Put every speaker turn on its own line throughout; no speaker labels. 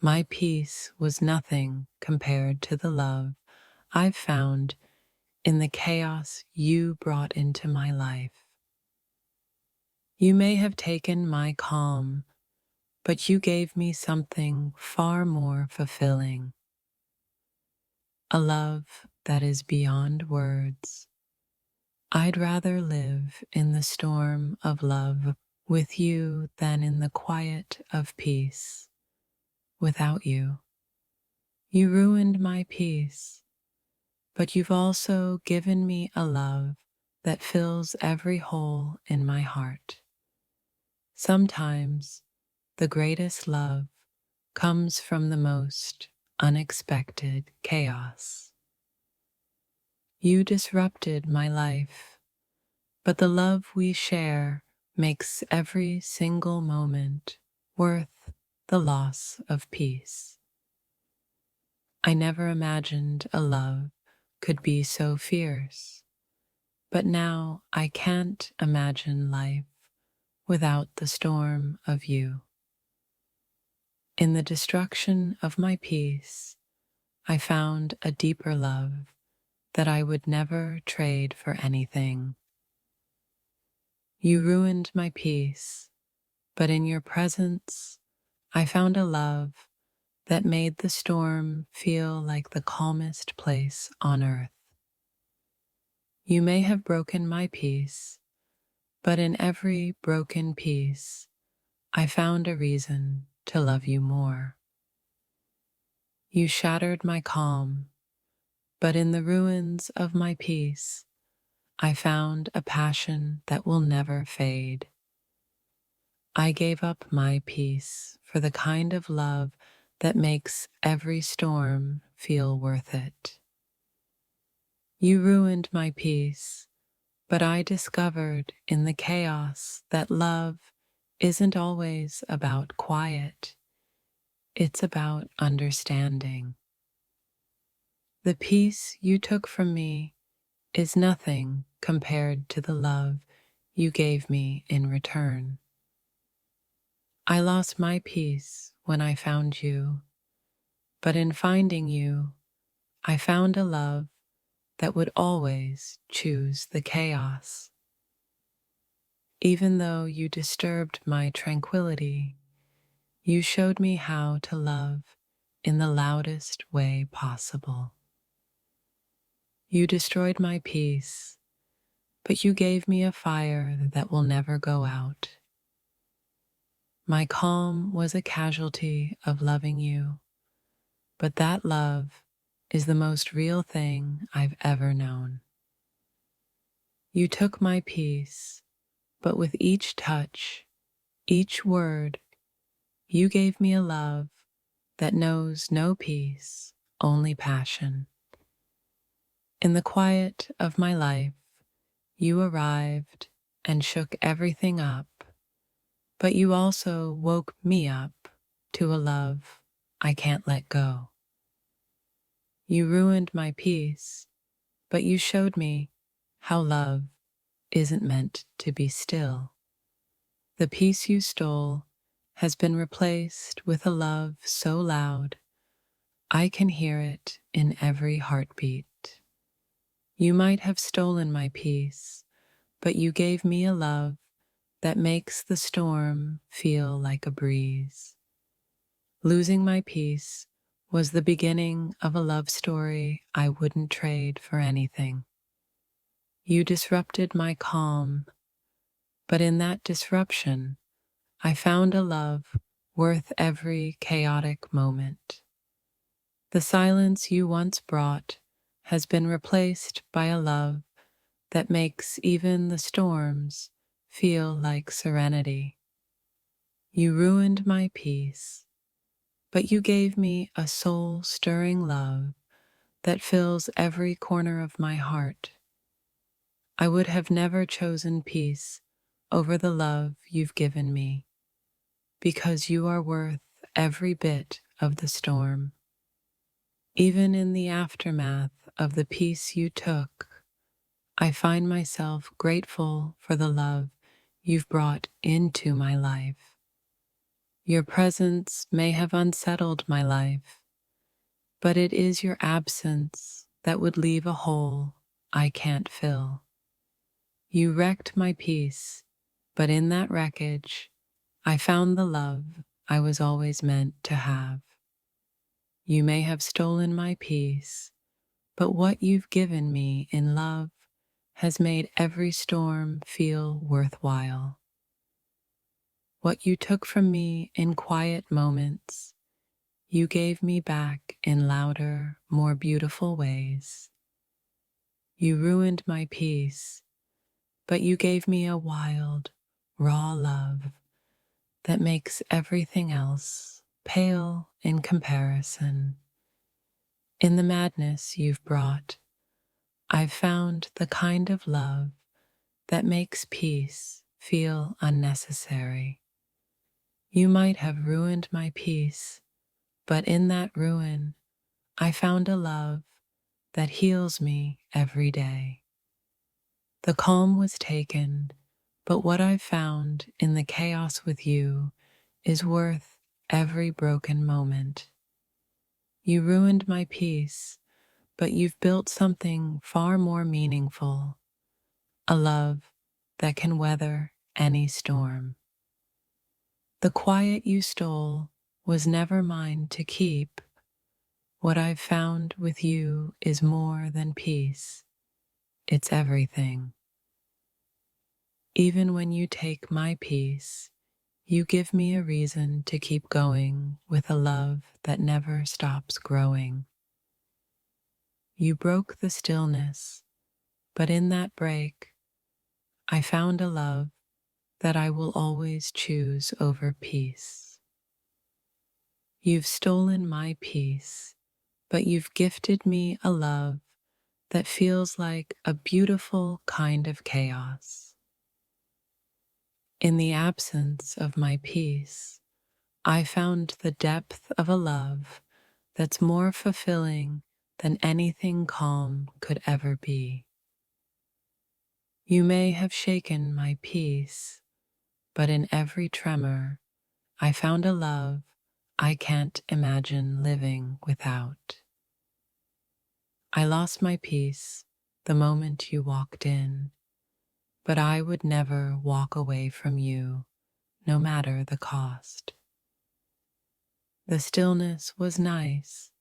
my peace was nothing compared to the love I've found in the chaos you brought into my life. You may have taken my calm, but you gave me something far more fulfilling, a love that is beyond words. I'd rather live in the storm of love with you than in the quiet of peace without you. You ruined my peace, but you've also given me a love that fills every hole in my heart. Sometimes the greatest love comes from the most unexpected chaos. You disrupted my life, but the love we share makes every single moment worth the loss of peace. I never imagined a love could be so fierce, but now I can't imagine life without the storm of you. In the destruction of my peace, I found a deeper love that I would never trade for anything. You ruined my peace, but in your presence, I found a love that made the storm feel like the calmest place on earth. You may have broken my peace, but in every broken piece, I found a reason to love you more. You shattered my calm, but in the ruins of my peace, I found a passion that will never fade. I gave up my peace for the kind of love that makes every storm feel worth it. You ruined my peace, but I discovered in the chaos that love isn't always about quiet. It's about understanding. The peace you took from me is nothing compared to the love you gave me in return. I lost my peace when I found you, but in finding you, I found a love that would always choose the chaos. Even though you disturbed my tranquility, you showed me how to love in the loudest way possible. You destroyed my peace, but you gave me a fire that will never go out. My calm was a casualty of loving you, but that love is the most real thing I've ever known. You took my peace, but with each touch, each word, you gave me a love that knows no peace, only passion. In the quiet of my life, you arrived and shook everything up, but you also woke me up to a love I can't let go. You ruined my peace, but you showed me how love isn't meant to be still. The peace you stole has been replaced with a love so loud, I can hear it in every heartbeat. You might have stolen my peace, but you gave me a love that makes the storm feel like a breeze. Losing my peace was the beginning of a love story I wouldn't trade for anything. You disrupted my calm, but in that disruption, I found a love worth every chaotic moment. The silence you once brought has been replaced by a love that makes even the storms feel like serenity. You ruined my peace, but you gave me a soul-stirring love that fills every corner of my heart. I would have never chosen peace over the love you've given me, because you are worth every bit of the storm. Even in the aftermath of the peace you took, I find myself grateful for the love you've brought into my life. Your presence may have unsettled my life, but it is your absence that would leave a hole I can't fill. You wrecked my peace, but in that wreckage, I found the love I was always meant to have. You may have stolen my peace, but what you've given me in love has made every storm feel worthwhile. What you took from me in quiet moments, you gave me back in louder, more beautiful ways. You ruined my peace, but you gave me a wild, raw love that makes everything else pale in comparison. In the madness you've brought, I've found the kind of love that makes peace feel unnecessary. You might have ruined my peace, but in that ruin, I found a love that heals me every day. The calm was taken, but what I've found in the chaos with you is worth every broken moment. You ruined my peace, but you've built something far more meaningful, a love that can weather any storm. The quiet you stole was never mine to keep. What I've found with you is more than peace. It's everything. Even when you take my peace, you give me a reason to keep going with a love that never stops growing. You broke the stillness, but in that break, I found a love that I will always choose over peace. You've stolen my peace, but you've gifted me a love that feels like a beautiful kind of chaos. In the absence of my peace, I found the depth of a love that's more fulfilling than anything calm could ever be. You may have shaken my peace, but in every tremor, I found a love I can't imagine living without. I lost my peace the moment you walked in, but I would never walk away from you, no matter the cost. The stillness was nice,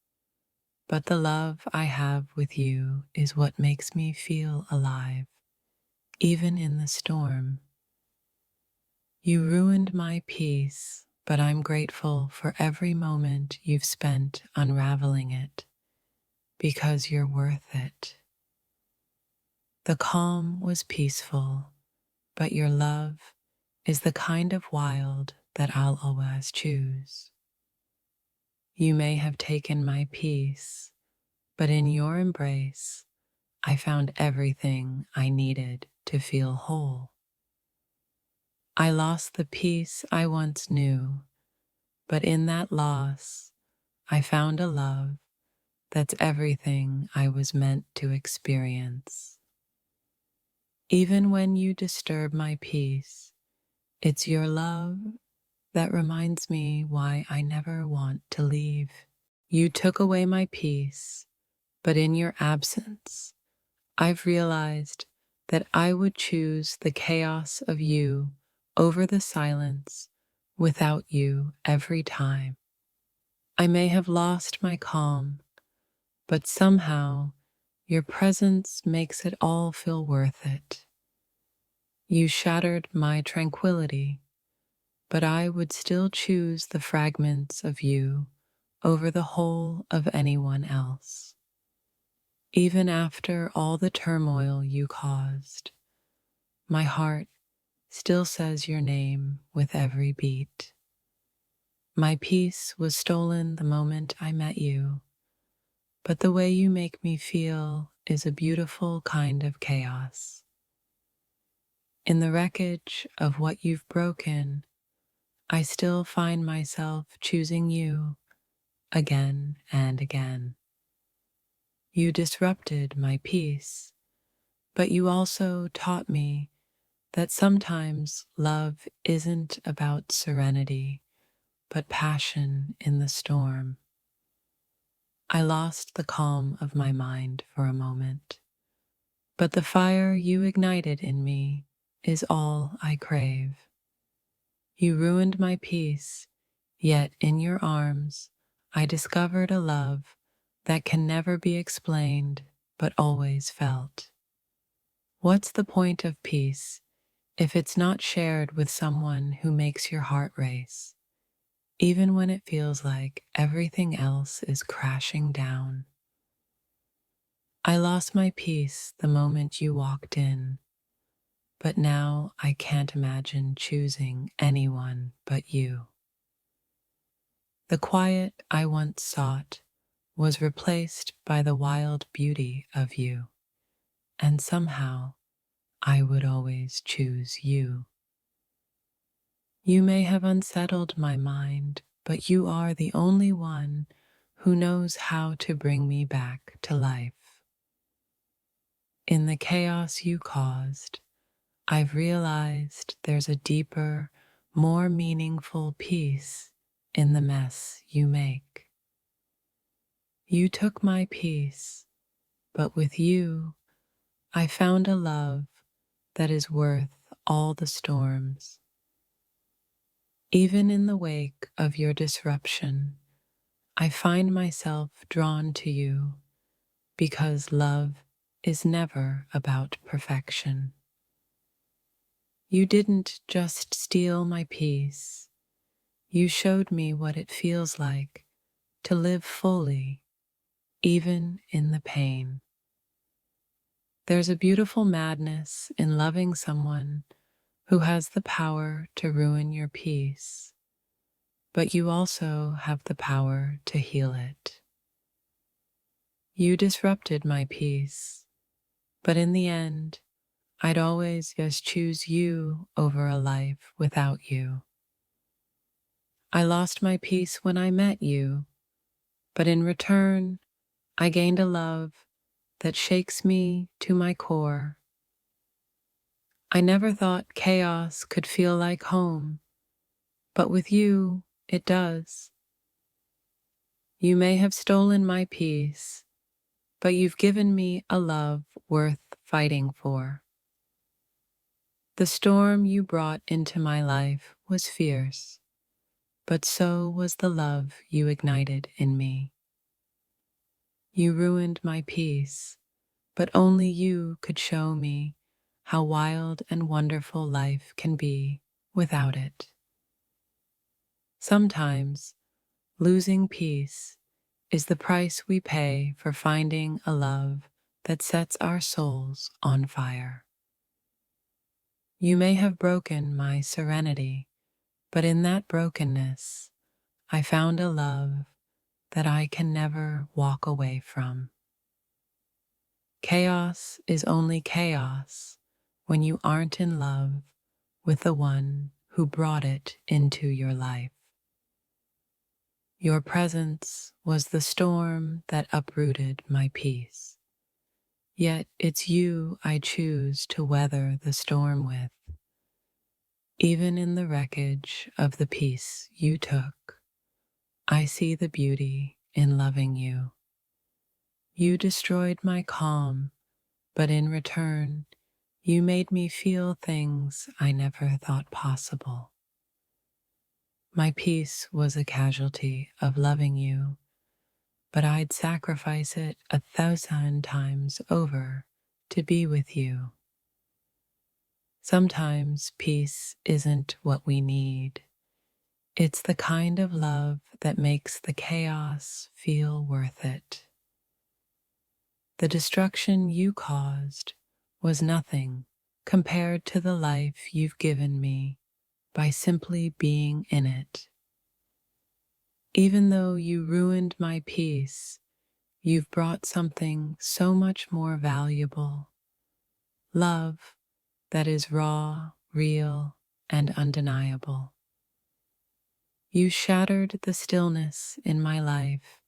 but the love I have with you is what makes me feel alive, even in the storm. You ruined my peace, but I'm grateful for every moment you've spent unraveling it, because you're worth it. The calm was peaceful, but your love is the kind of wild that I'll always choose. You may have taken my peace, but in your embrace, I found everything I needed to feel whole. I lost the peace I once knew, but in that loss, I found a love that's everything I was meant to experience. Even when you disturb my peace, it's your love that reminds me why I never want to leave. You took away my peace, but in your absence, I've realized that I would choose the chaos of you over the silence without you every time. I may have lost my calm, but somehow your presence makes it all feel worth it. You shattered my tranquility, but I would still choose the fragments of you over the whole of anyone else. Even after all the turmoil you caused, my heart still says your name with every beat. My peace was stolen the moment I met you, but the way you make me feel is a beautiful kind of chaos. In the wreckage of what you've broken, I still find myself choosing you again and again. You disrupted my peace, but you also taught me that sometimes love isn't about serenity but passion in the storm. I lost the calm of my mind for a moment, but the fire you ignited in me is all I crave. You ruined my peace, yet in your arms I discovered a love that can never be explained but always felt. What's the point of peace if it's not shared with someone who makes your heart race, even when it feels like everything else is crashing down? I lost my peace the moment you walked in, but now I can't imagine choosing anyone but you. The quiet I once sought was replaced by the wild beauty of you, and somehow I would always choose you. You may have unsettled my mind, but you are the only one who knows how to bring me back to life. In the chaos you caused, I've realized there's a deeper, more meaningful peace in the mess you make. You took my peace, but with you, I found a love that is worth all the storms. Even in the wake of your disruption, I find myself drawn to you because love is never about perfection. You didn't just steal my peace, you showed me what it feels like to live fully, even in the pain. There's a beautiful madness in loving someone who has the power to ruin your peace, but you also have the power to heal it. You disrupted my peace, but in the end, I'd always just choose you over a life without you. I lost my peace when I met you, but in return, I gained a love that shakes me to my core. I never thought chaos could feel like home, but with you, it does. You may have stolen my peace, but you've given me a love worth fighting for. The storm you brought into my life was fierce, but so was the love you ignited in me. You ruined my peace, but only you could show me how wild and wonderful life can be without it. Sometimes, losing peace is the price we pay for finding a love that sets our souls on fire. You may have broken my serenity, but in that brokenness, I found a love that I can never walk away from. Chaos is only chaos when you aren't in love with the one who brought it into your life. Your presence was the storm that uprooted my peace. Yet it's you I choose to weather the storm with. Even in the wreckage of the peace you took, I see the beauty in loving you. You destroyed my calm, but in return, you made me feel things I never thought possible. My peace was a casualty of loving you, but I'd sacrifice it 1,000 times over to be with you. Sometimes peace isn't what we need. It's the kind of love that makes the chaos feel worth it. The destruction you caused was nothing compared to the life you've given me by simply being in it. Even though you ruined my peace, you've brought something so much more valuable: love that is raw, real, and undeniable. You shattered the stillness in my life,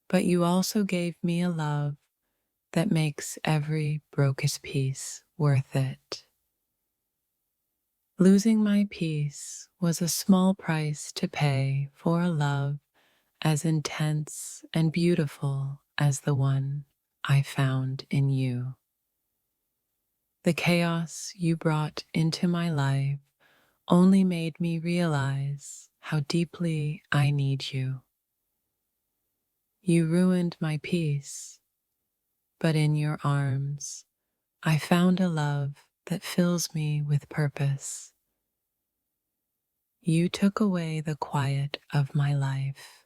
but you also gave me a love that makes every broken piece worth it. Losing my peace was a small price to pay for a love as intense and beautiful as the one I found in you. The chaos you brought into my life only made me realize how deeply I need you. You ruined my peace, but in your arms, I found a love that fills me with purpose. You took away the quiet of my life,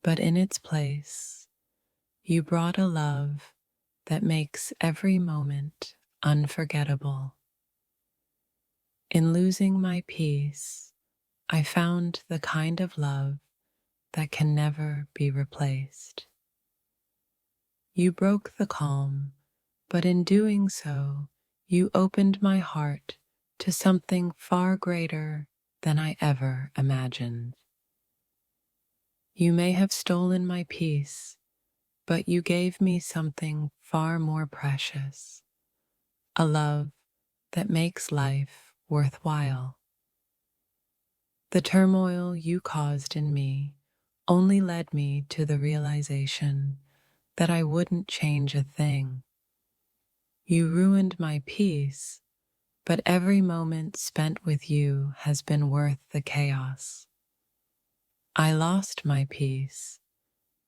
but in its place, you brought a love that makes every moment unforgettable. In losing my peace, I found the kind of love that can never be replaced. You broke the calm, but in doing so, you opened my heart to something far greater than I ever imagined. You may have stolen my peace, but you gave me something far more precious, a love that makes life worthwhile. The turmoil you caused in me only led me to the realization that I wouldn't change a thing. You ruined my peace, but every moment spent with you has been worth the chaos. I lost my peace,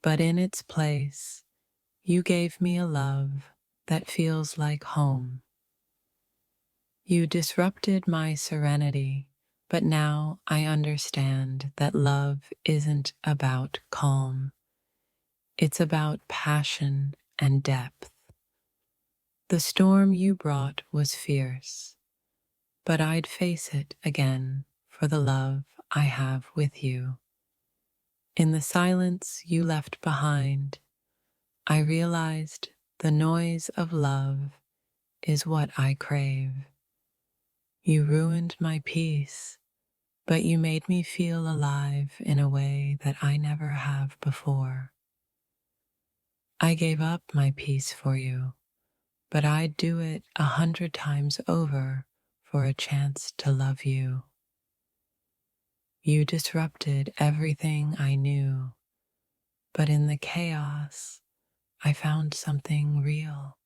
but in its place, you gave me a love that feels like home. You disrupted my serenity, but now I understand that love isn't about calm. It's about passion and depth. The storm you brought was fierce, but I'd face it again for the love I have with you. In the silence you left behind, I realized the noise of love is what I crave. You ruined my peace, but you made me feel alive in a way that I never have before. I gave up my peace for you, but I'd do it 100 times over for a chance to love you. You disrupted everything I knew, but in the chaos, I found something real.